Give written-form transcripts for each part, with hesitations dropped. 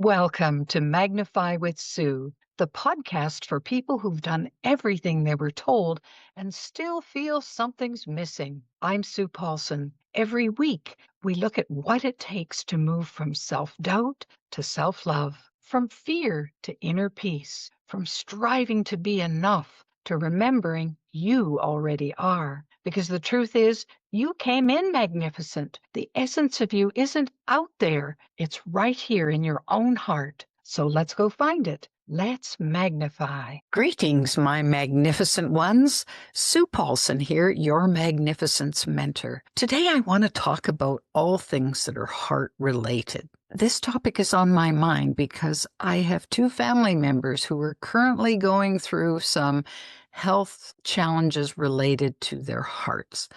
Welcome to Magnify with Sue, the podcast for people who've done everything they were told and still feel something's missing. I'm Sue Paulson. Every week, we look at what it takes to move from self-doubt to self-love, from fear to inner peace, from striving to be enough to remembering you already are. Because the truth is, you came in magnificent. The essence of you isn't out there. It's right here in your own heart. So let's go find it. Let's magnify. Greetings, my magnificent ones. Sue Paulson here, your magnificence mentor. Today I want to talk about all things that are heart-related. This topic is on my mind because I have two family members who are currently going through some health challenges related to their hearts.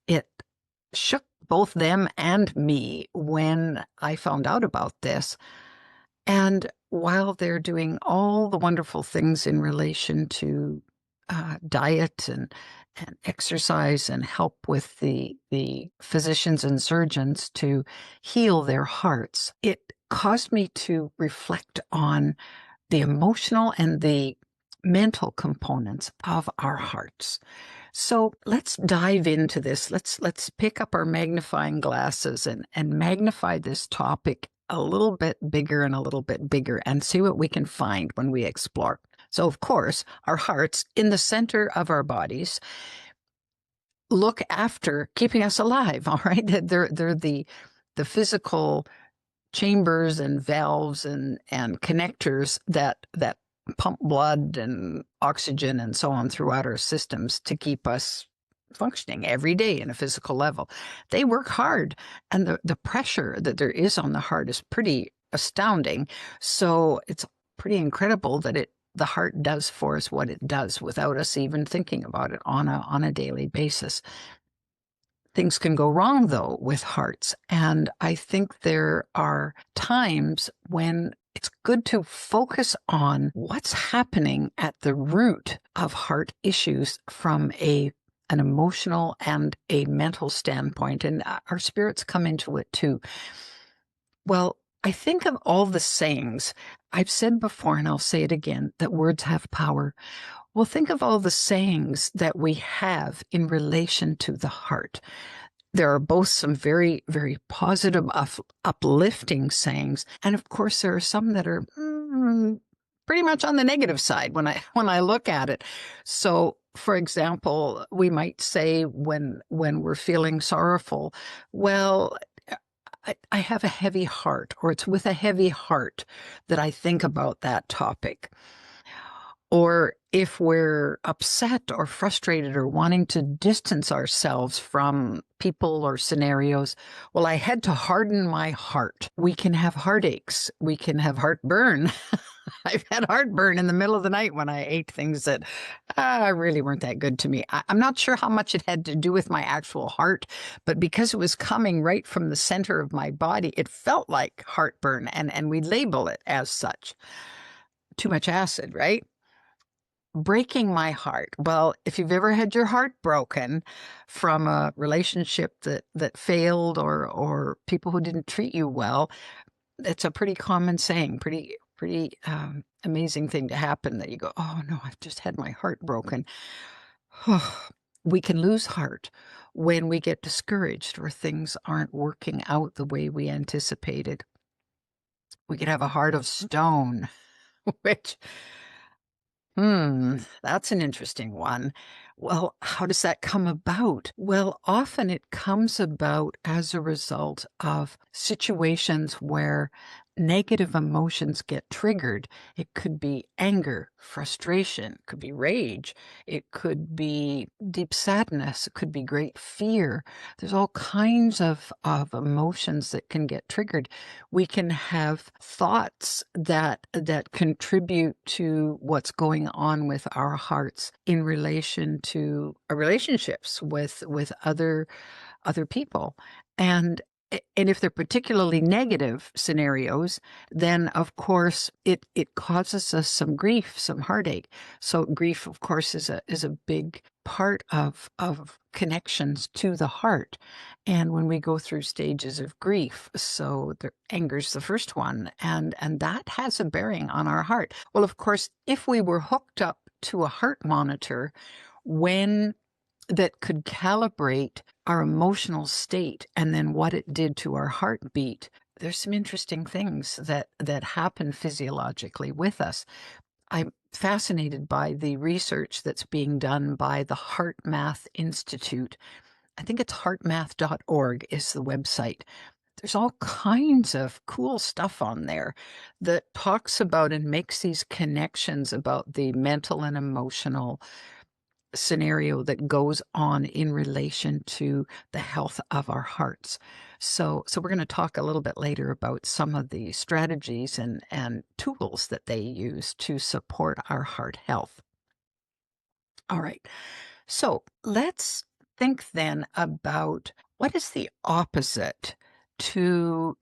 It shook both them and me when I found out about this. And while they're doing all the wonderful things in relation to diet and exercise and help with the physicians and surgeons to heal their hearts, it caused me to reflect on the emotional and the mental components of our hearts. So let's dive into this. Let's pick up our magnifying glasses and magnify this topic a little bit bigger and a little bit bigger and see what we can find when we explore. So of course, our hearts in the center of our bodies look after keeping us alive, all right? They're the physical chambers and valves and connectors that pump blood and oxygen and so on throughout our systems to keep us functioning every day in a physical level. They work hard, and the pressure that there is on the heart is pretty astounding. So it's pretty incredible that the heart does for us what it does without us even thinking about it on a daily basis. Things can go wrong, though, with hearts. And I think there are times when it's good to focus on what's happening at the root of heart issues from an emotional and a mental standpoint. And our spirits come into it too. Well, I think of all the sayings I've said before, and I'll say it again, that words have power. Well, think of all the sayings that we have in relation to the heart. There are both some very, very positive, uplifting sayings, and of course there are some that are pretty much on the negative side when I look at it. So, for example, we might say when we're feeling sorrowful, well, I have a heavy heart, or it's with a heavy heart that I think about that topic. Or if we're upset or frustrated or wanting to distance ourselves from people or scenarios, well, I had to harden my heart. We can have heartaches. We can have heartburn. I've had heartburn in the middle of the night when I ate things that really weren't that good to me. I'm not sure how much it had to do with my actual heart, but because it was coming right from the center of my body, it felt like heartburn, and we label it as such. Too much acid, right? Breaking my heart. Well, if you've ever had your heart broken from a relationship that failed or people who didn't treat you well, it's a pretty common saying, pretty amazing thing to happen that you go, oh no, I've just had my heart broken. We can lose heart when we get discouraged or things aren't working out the way we anticipated. We could have a heart of stone, which that's an interesting one. Well, how does that come about? Well, often it comes about as a result of situations where negative emotions get triggered. It could be anger, frustration, it could be rage, it could be deep sadness, it could be great fear. There's all kinds of emotions that can get triggered. We can have thoughts that contribute to what's going on with our hearts in relation to our relationships with other people. And if they're particularly negative scenarios, then of course it causes us some grief, some heartache. So grief, of course, is a big part of connections to the heart. And when we go through stages of grief, so the anger's the first one, and that has a bearing on our heart. Well, of course, if we were hooked up to a heart monitor when that could calibrate our emotional state and then what it did to our heartbeat, there's some interesting things that happen physiologically with us. I'm fascinated by the research that's being done by the Heart Math Institute. I think it's heartmath.org is the website. There's all kinds of cool stuff on there that talks about and makes these connections about the mental and emotional scenario that goes on in relation to the health of our hearts. So we're going to talk a little bit later about some of the strategies and tools that they use to support our heart health. All right. So let's think then about what is the opposite to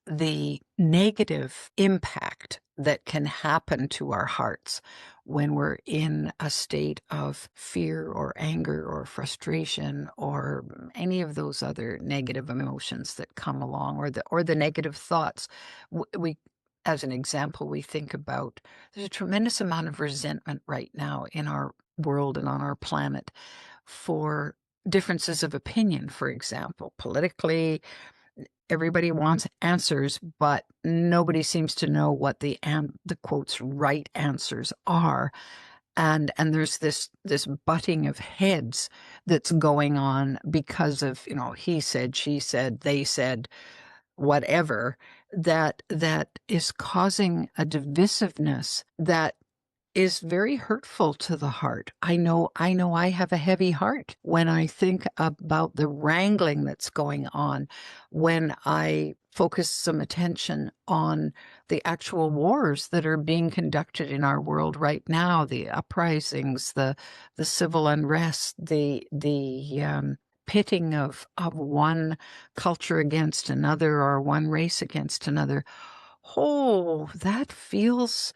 the negative impact that can happen to our hearts when we're in a state of fear or anger or frustration or any of those other negative emotions that come along, or the negative thoughts. We, as an example, we think about there's a tremendous amount of resentment right now in our world and on our planet for differences of opinion, for example, politically. Everybody wants answers, but nobody seems to know what the quotes right answers are. And there's this butting of heads that's going on because of, he said, she said, they said, whatever, that is causing a divisiveness that is very hurtful to the heart. I know I have a heavy heart when I think about the wrangling that's going on, when I focus some attention on the actual wars that are being conducted in our world right now, the uprisings, the civil unrest, the pitting of one culture against another or one race against another. Oh, that feels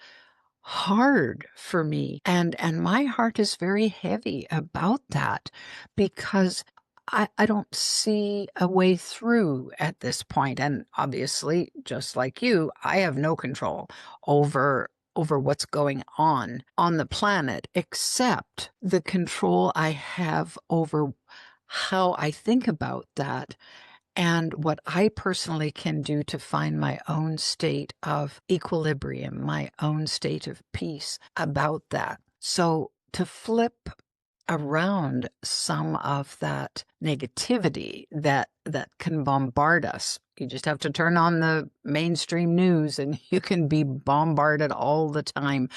hard for me. And my heart is very heavy about that because I don't see a way through at this point. And obviously, just like you, I have no control over what's going on the planet, except the control I have over how I think about that and what I personally can do to find my own state of equilibrium, my own state of peace about that. So to flip around some of that negativity that can bombard us, you just have to turn on the mainstream news and you can be bombarded all the time.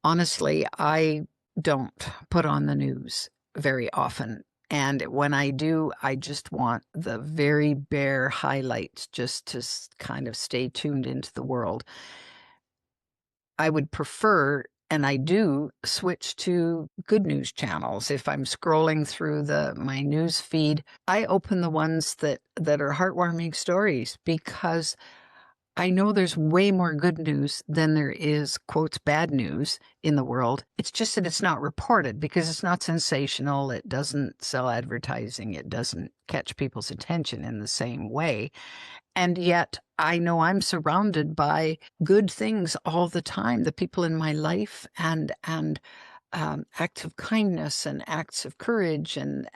Honestly, I don't put on the news very often. And when I do, I just want the very bare highlights just to kind of stay tuned into the world. I would prefer, and I do, switch to good news channels. If I'm scrolling through my news feed, I open the ones that are heartwarming stories because I know there's way more good news than there is, quotes, bad news in the world. It's just that it's not reported because it's not sensational. It doesn't sell advertising. It doesn't catch people's attention in the same way. And yet I know I'm surrounded by good things all the time. The people in my life and acts of kindness and acts of courage and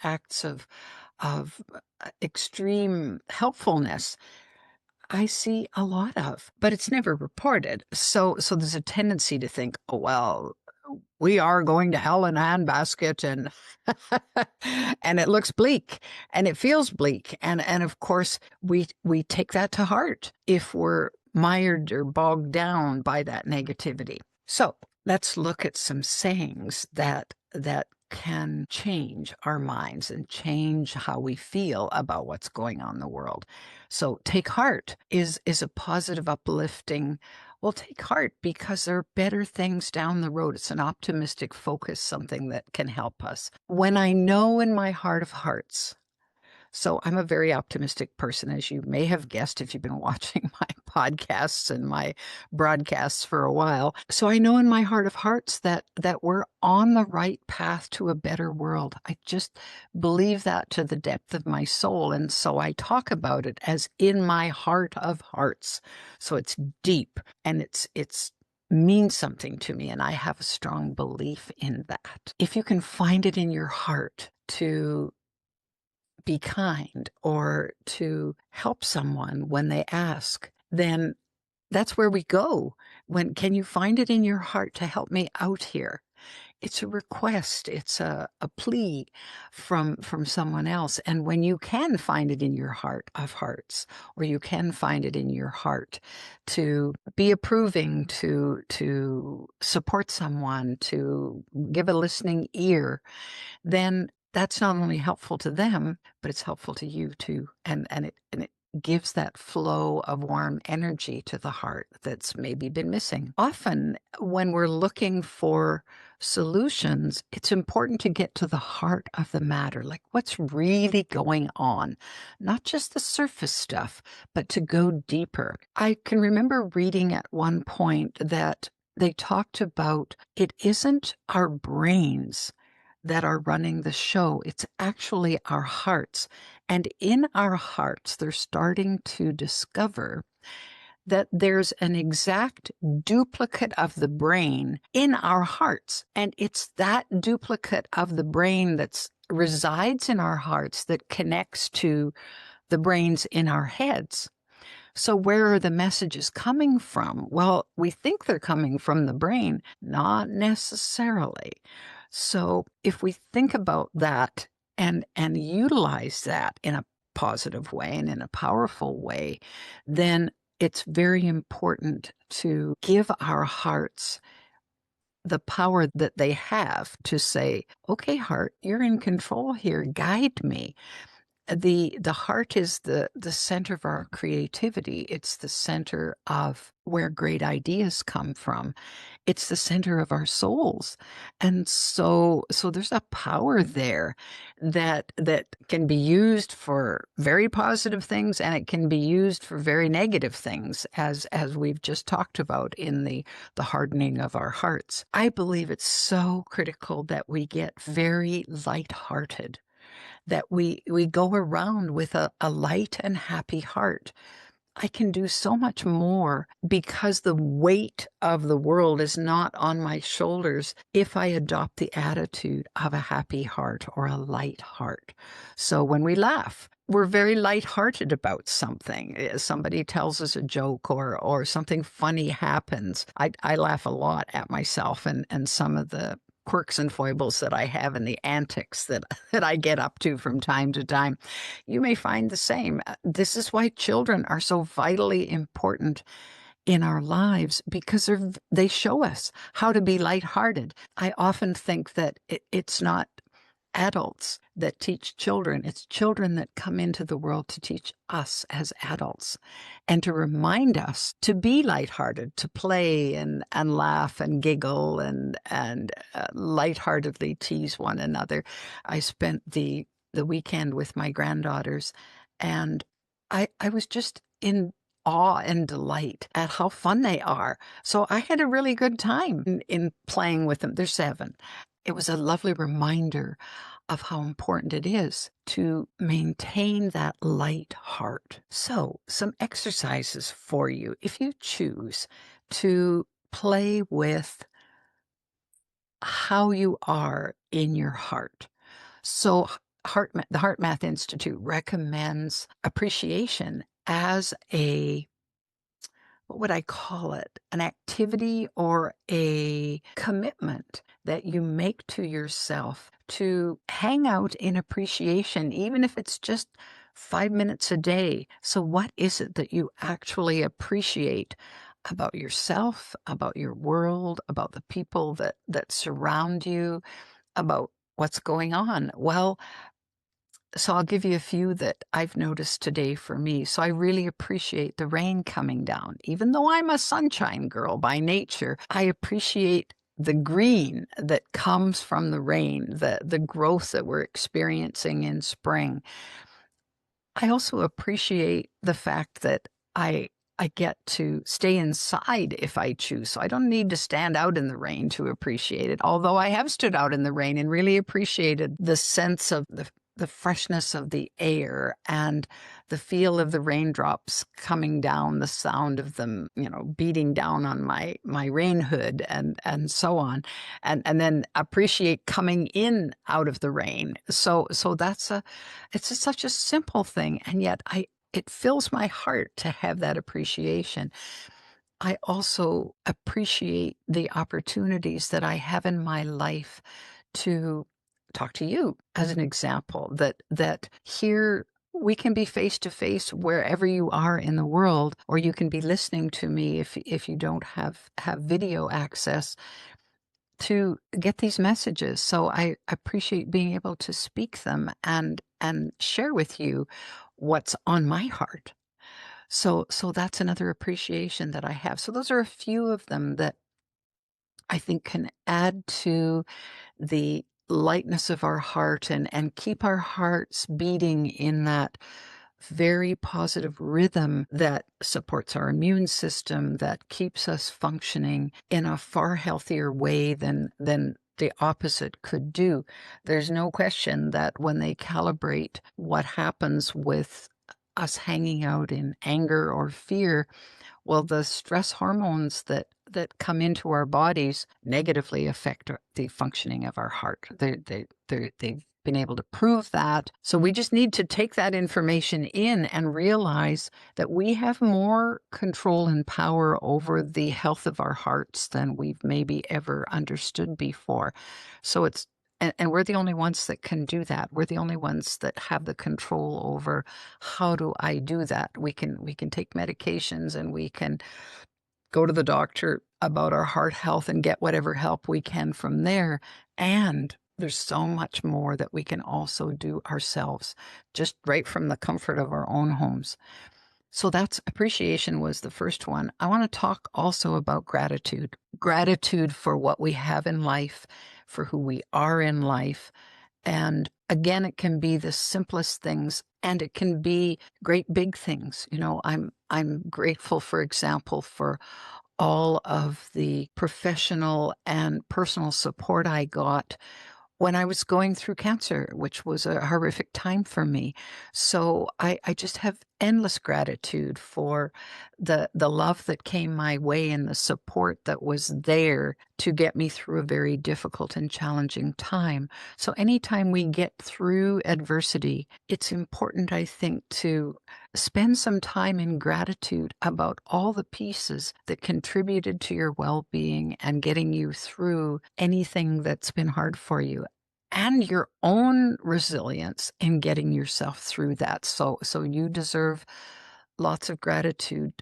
acts of extreme helpfulness I see a lot of, but it's never reported. So there's a tendency to think, oh, well, we are going to hell in a handbasket and and it looks bleak and it feels bleak. And of course we take that to heart if we're mired or bogged down by that negativity. So let's look at some sayings that can change our minds and change how we feel about what's going on in the world. So take heart is a positive, uplifting. Well, take heart because there are better things down the road. It's an optimistic focus, something that can help us. When I know in my heart of hearts So I'm a very optimistic person, as you may have guessed if you've been watching my podcasts and my broadcasts for a while. So I know in my heart of hearts that we're on the right path to a better world. I just believe that to the depth of my soul. And so I talk about it as in my heart of hearts. So it's deep and it's means something to me, and I have a strong belief in that. If you can find it in your heart to be kind or to help someone when they ask, then that's where we go. When can you find it in your heart to help me out here? It's a request, it's a plea from someone else. And when you can find it in your heart of hearts, or you can find it in your heart to be approving, to support someone, to give a listening ear, then that's not only helpful to them, but it's helpful to you too. And it gives that flow of warm energy to the heart that's maybe been missing. Often when we're looking for solutions, it's important to get to the heart of the matter, like what's really going on, not just the surface stuff, but to go deeper. I can remember reading at one point that they talked about it isn't our brains that are running the show. It's actually our hearts. And in our hearts, they're starting to discover that there's an exact duplicate of the brain in our hearts. And it's that duplicate of the brain that resides in our hearts that connects to the brains in our heads. So where are the messages coming from? Well, we think they're coming from the brain, not necessarily. So if we think about that and utilize that in a positive way and in a powerful way, then it's very important to give our hearts the power that they have to say, okay, heart, you're in control here. Guide me. The heart is the center of our creativity. It's the center of where great ideas come from. It's the center of our souls. And so there's a power there that can be used for very positive things, and it can be used for very negative things, as we've just talked about in the hardening of our hearts. I believe it's so critical that we get very lighthearted, that we go around with a light and happy heart. I can do so much more because the weight of the world is not on my shoulders if I adopt the attitude of a happy heart or a light heart. So when we laugh, we're very lighthearted about something. Somebody tells us a joke or something funny happens. I laugh a lot at myself and some of the quirks and foibles that I have and the antics that I get up to from time to time. You may find the same. This is why children are so vitally important in our lives, because they show us how to be lighthearted. I often think that it's not adults that teach children. It's children that come into the world to teach us as adults and to remind us to be lighthearted, to play and laugh and giggle and lightheartedly tease one another. I spent the weekend with my granddaughters, and I was just in awe and delight at how fun they are. So I had a really good time in playing with them. They're 7. It was a lovely reminder of how important it is to maintain that light heart. So, some exercises for you if you choose to play with how you are in your heart. So, the Heart Math Institute recommends appreciation as what would I call it? An activity or a commitment that you make to yourself to hang out in appreciation, even if it's just 5 minutes a day. So what is it that you actually appreciate about yourself, about your world, about the people that surround you, about what's going on? Well, so I'll give you a few that I've noticed today for me. So I really appreciate the rain coming down. Even though I'm a sunshine girl by nature, I appreciate the green that comes from the rain, the growth that we're experiencing in spring. I also appreciate the fact that I I get to stay inside if I choose. So I don't need to stand out in the rain to appreciate it. Although I have stood out in the rain and really appreciated the sense of the freshness of the air and the feel of the raindrops coming down, the sound of them, beating down on my rain hood and so on. And then appreciate coming in out of the rain. So it's such a simple thing, and yet it fills my heart to have that appreciation. I also appreciate the opportunities that I have in my life to talk to you as an example, that here we can be face to face wherever you are in the world, or you can be listening to me if you don't have video access to get these messages. So I appreciate being able to speak them and share with you what's on my heart. So that's another appreciation that I have. So those are a few of them that I think can add to the lightness of our heart and keep our hearts beating in that very positive rhythm that supports our immune system, that keeps us functioning in a far healthier way than the opposite could do. There's no question that when they calibrate what happens with us hanging out in anger or fear, well, the stress hormones that come into our bodies negatively affect the functioning of our heart. They've been able to prove that. So we just need to take that information in and realize that we have more control and power over the health of our hearts than we've maybe ever understood before. So and we're the only ones that can do that. We're the only ones that have the control over how do I do that. We can take medications and we can go to the doctor about our heart health and get whatever help we can from there. And there's so much more that we can also do ourselves, just right from the comfort of our own homes. So that's appreciation was the first one. I want to talk also about gratitude. Gratitude for what we have in life, for who we are in life. And again, it can be the simplest things and it can be great big things. I'm grateful, for example, for all of the professional and personal support I got when I was going through cancer, which was a horrific time for me. So I just have endless gratitude for the love that came my way and the support that was there to get me through a very difficult and challenging time. So anytime we get through adversity, it's important, I think, to spend some time in gratitude about all the pieces that contributed to your well-being and getting you through anything that's been hard for you and your own resilience in getting yourself through that. So you deserve lots of gratitude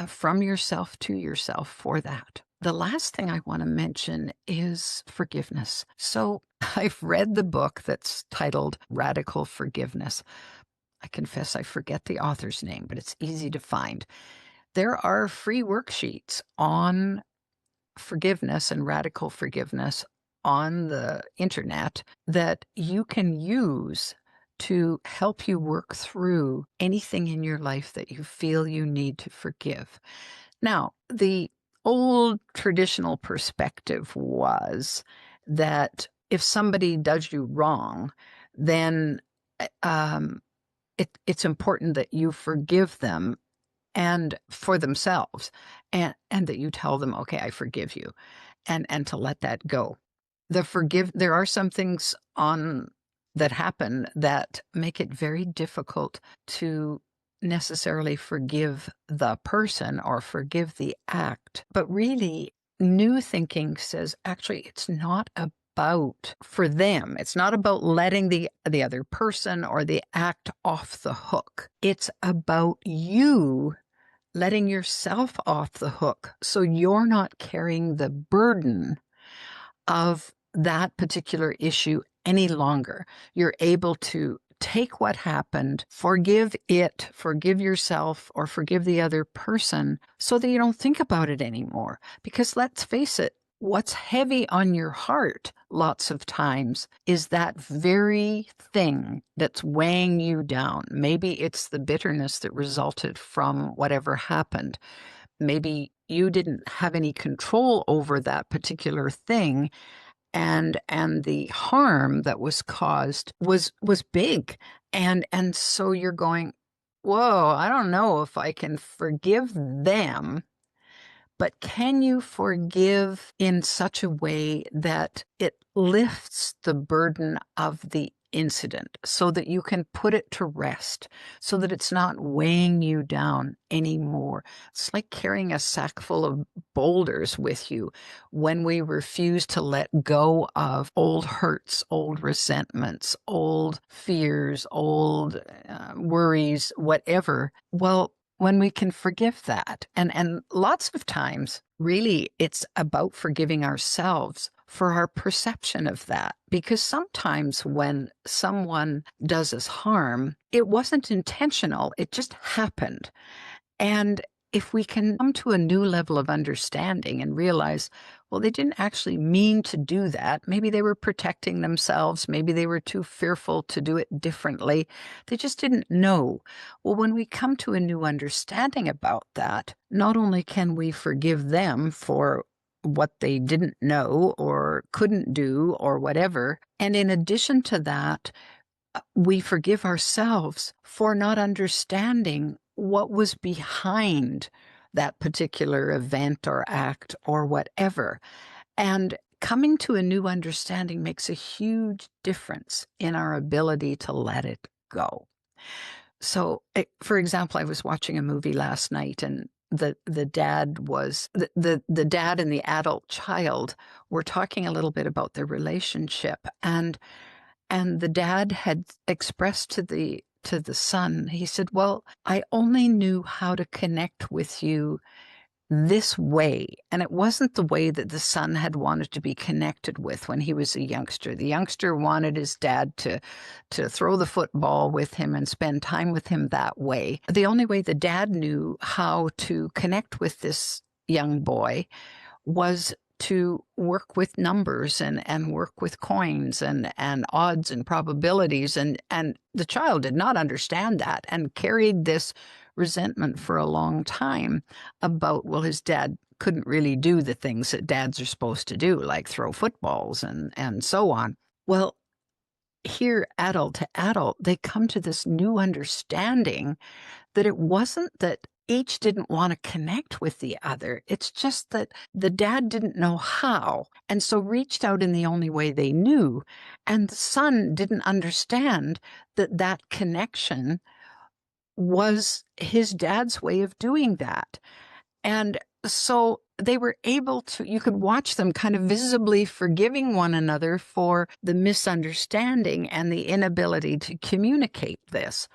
from yourself to yourself for that. The last thing I want to mention is forgiveness. So I've read the book that's titled Radical Forgiveness. I confess I forget the author's name, but it's easy to find. There are free worksheets on forgiveness and radical forgiveness on the internet that you can use to help you work through anything in your life that you feel you need to forgive. Now, the old traditional perspective was that if somebody does you wrong, then it's important that you forgive them and for themselves and that you tell them, okay, I forgive you, and to let that go. There are some things on that happen that make it very difficult to necessarily forgive the person or forgive the act. But really, new thinking says actually it's not about for them. It's not about letting the other person or the act off the hook. It's about you letting yourself off the hook so you're not carrying the burden of that particular issue any longer. You're able to take what happened, forgive it, forgive yourself, or forgive the other person so that you don't think about it anymore. Because let's face it, what's heavy on your heart lots of times is that very thing that's weighing you down. Maybe it's the bitterness that resulted from whatever happened. Maybe you didn't have any control over that particular thing, and the harm that was caused was big. And so you're going, "Whoa, I don't know if I can forgive them." But can you forgive in such a way that it lifts the burden of the incident so that you can put it to rest, so that it's not weighing you down anymore? It's like carrying a sack full of boulders with you when we refuse to let go of old hurts, old resentments, old fears, old worries, whatever. Well, when we can forgive that. And lots of times, really, it's about forgiving ourselves for our perception of that. Because sometimes when someone does us harm, it wasn't intentional, it just happened. And if we can come to a new level of understanding and realize, well, they didn't actually mean to do that. Maybe they were protecting themselves. Maybe they were too fearful to do it differently. They just didn't know. Well, when we come to a new understanding about that, not only can we forgive them for what they didn't know or couldn't do or whatever, and in addition to that, we forgive ourselves for not understanding what was behind that particular event or act or whatever. And coming to a new understanding makes a huge difference in our ability to let it go. So, for example, I was watching a movie last night, and the dad was the dad and the adult child were talking a little bit about their relationship, and the dad had expressed to the son, he said, "Well, I only knew how to connect with you this way." And it wasn't the way that the son had wanted to be connected with when he was a youngster. The youngster wanted his dad to throw the football with him and spend time with him that way. The only way the dad knew how to connect with this young boy was to work with numbers and work with coins and odds and probabilities. And the child did not understand that and carried this resentment for a long time about, well, his dad couldn't really do the things that dads are supposed to do, like throw footballs and so on. Well, here, adult to adult, they come to this new understanding that it wasn't that each didn't want to connect with the other. It's just that the dad didn't know how, and so reached out in the only way they knew. And the son didn't understand that that connection was his dad's way of doing that. And so they were able to, you could watch them kind of visibly forgiving one another for the misunderstanding and the inability to communicate this.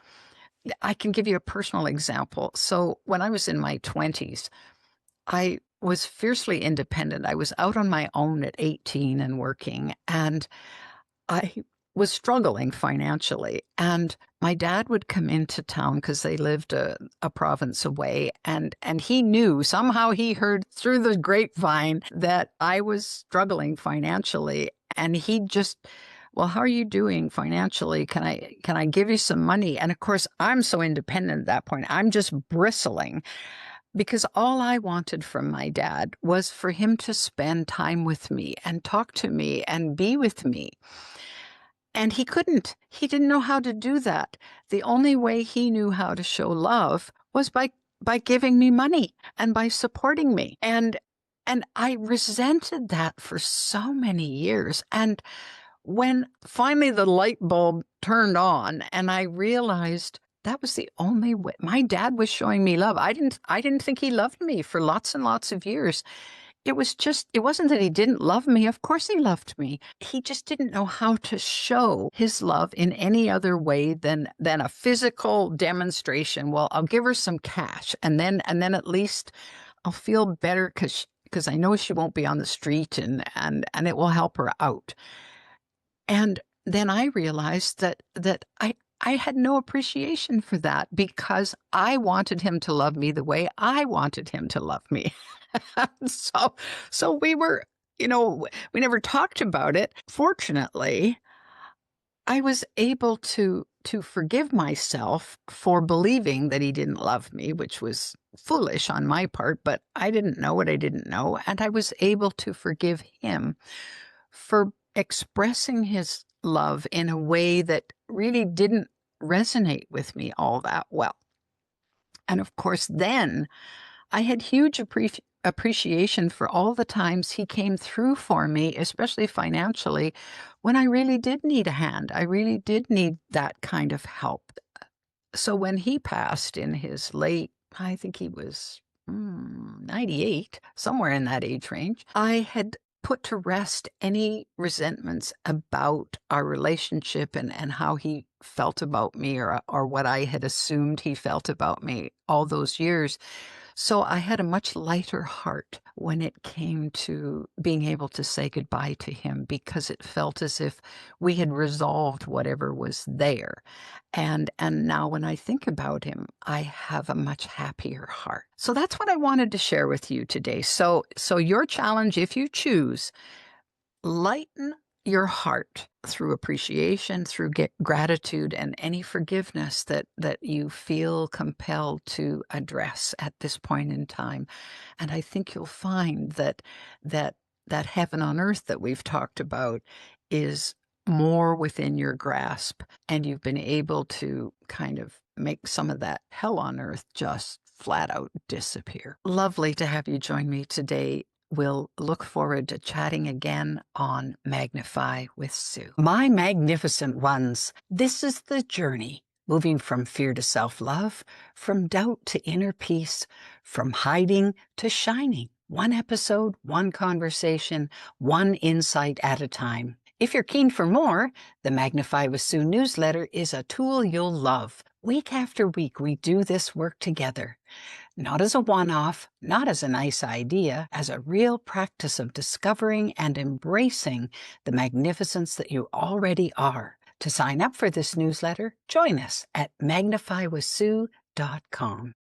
I can give you a personal example. So when I was in my 20s, I was fiercely independent. I was out on my own at 18 and working, and I was struggling financially. And my dad would come into town because they lived a province away, and he knew, somehow he heard through the grapevine that I was struggling financially, and he just, well, how are you doing financially? Can I give you some money? And of course, I'm so independent at that point. I'm just bristling because all I wanted from my dad was for him to spend time with me and talk to me and be with me. And he couldn't. He didn't know how to do that. The only way he knew how to show love was by giving me money and by supporting me. And I resented that for so many years. And when finally the light bulb turned on and I realized that was the only way my dad was showing me love. I didn't think he loved me for lots and lots of years. It wasn't that he didn't love me. Of course he loved me. He just didn't know how to show his love in any other way than a physical demonstration. Well, I'll give her some cash and then at least I'll feel better because I know she won't be on the street and it will help her out. And then I realized that I had no appreciation for that because I wanted him to love me the way I wanted him to love me. So we were we never talked about it. Fortunately, I was able to forgive myself for believing that he didn't love me, which was foolish on my part, but I didn't know what I didn't know, and I was able to forgive him for expressing his love in a way that really didn't resonate with me all that well. And of course, then I had huge appreciation for all the times he came through for me, especially financially, when I really did need a hand. I really did need that kind of help. So when he passed in his late, I think he was 98, somewhere in that age range, I had put to rest any resentments about our relationship and how he felt about me or what I had assumed he felt about me all those years. So I had a much lighter heart when it came to being able to say goodbye to him because it felt as if we had resolved whatever was there. And now when I think about him, I have a much happier heart. So that's what I wanted to share with you today. So your challenge, if you choose, lighten your heart through appreciation, through gratitude, and any forgiveness that you feel compelled to address at this point in time. And I think you'll find that that heaven on earth that we've talked about is more within your grasp, and you've been able to kind of make some of that hell on earth just flat out disappear. Lovely to have you join me today. We'll look forward to chatting again on Magnify with Sue. My magnificent ones, this is the journey, moving from fear to self-love, from doubt to inner peace, from hiding to shining. One episode, one conversation, one insight at a time. If you're keen for more, the Magnify with Sue newsletter is a tool you'll love. Week after week, we do this work together. Not as a one-off, not as a nice idea, as a real practice of discovering and embracing the magnificence that you already are. To sign up for this newsletter, join us at magnifywithsue.com.